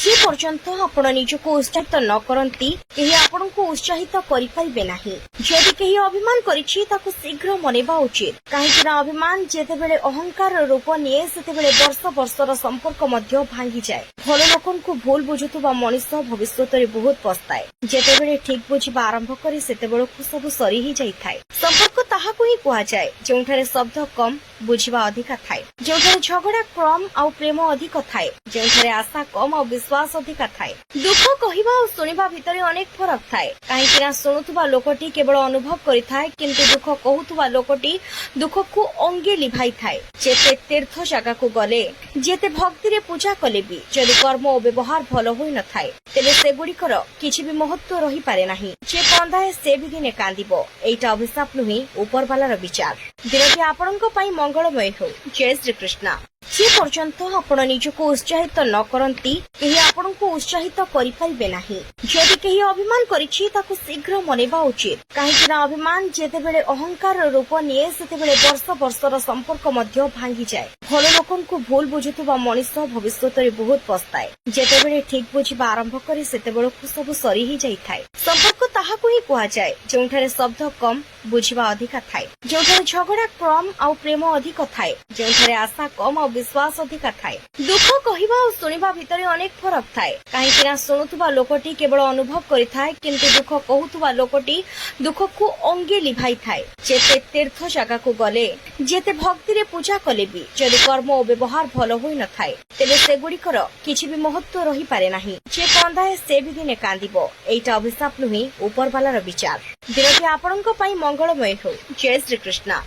जे पर्यंत आपण निजको उत्साहित न करती केही आपणको उत्साहित करिपारिबे नाही। जदि केही अभिमान करिछि ताकु शीघ्र मनेबा उचित, काहेकि अभिमान जेतेबेले अहंकार रूप निये सेतेबेले वर्ष वर्षर संपर्क मध्य भांगी जाए। भल लोकनकु भूल बुझुथुबा मनुष्य भविष्यतरे बहुत पछताए। जेतेबेले ठीक बुझिबा आरंभ करे सेतेबेलकु सब सरी ही जाइथाय। संपर्क ताहाकु ही कुहा जाए जोंठारे शब्द कम बुझिबा अधिका थाए, जोंठारे झगड़ा कम आउ प्रेम अधिक थाए, जोंठारे आशा कम आउ विश्वास अधिका थाए। दुख कहिबा और सुनिबा भितरे अनेक फरक थाए, काहेकि ना सुनुथुबा लोकटी केवल अनुभव करिथाय किंतु दुख कहुथुबा लोकटी दुखकु अंगे लिभाई थाए। जेते तीर्थ जगाकु गले जेते भक्ति रे पूजा कले भी जदि कर्म और व्यवहार भल होई न थाए तेबे सेगुड़िकर किछि भी महत्व रही पारे नाही। जे कंदाए से भी दिने कांदिबो। एटा अभिशाप नुही उपरवालार विचार। दिनटी आपणको पई मंगलमय हो। जय श्री कृष्ण। जे पर्यंत आपण निजको उत्साहित न करती केही आपणको उत्साहित करिपारिबे नाही। जदि केही अभिमान करिछि ताकु शीघ्र मनेबा उचित, काहेकि अभिमान जेतेबेले अहंकार रूप निये सेतेबेले वर्ष वर्षर संपर्क मध्य भांगी जाए। भल लोकनकु भूल बुझुथुबा मनुष्य भविष्यतरे बहुत पछताए। जेतेबेले ठीक बुझिबा आरंभ करे सेतेबेलकु सब सरी ही जाइथाय। संपर्क ताहाकु ही कुहा जाए जोंठारे शब्द कम बुझिबा अधिका थाए, जोंठारे झगड़ा कम आउ प्रेम अधिक थाए, जोंठारे आशा कम आउ विश्वास अधिका थाए। दुख कहिबा और सुनिबा भितरे अनेक फरक थाए, काहेकि ना सुनुथुबा लोकटी केवल अनुभव करिथाय किंतु दुख कहुथुबा लोकटी दुखकु अंगे लिभाई थाए। जेते तीर्थ जगाकु गले जेते भक्ति रे पूजा कले भी जदि कर्म और व्यवहार भल होई न थाए तेबे सेगुड़िकर किछि भी महत्व रही पारे नाही। जे कंदाए से भी दिने कांदिबो। एटा अभिशाप नुही उपरवालार विचार। दिनटी आपणको पई मंगलमय हो। जय श्री कृष्ण।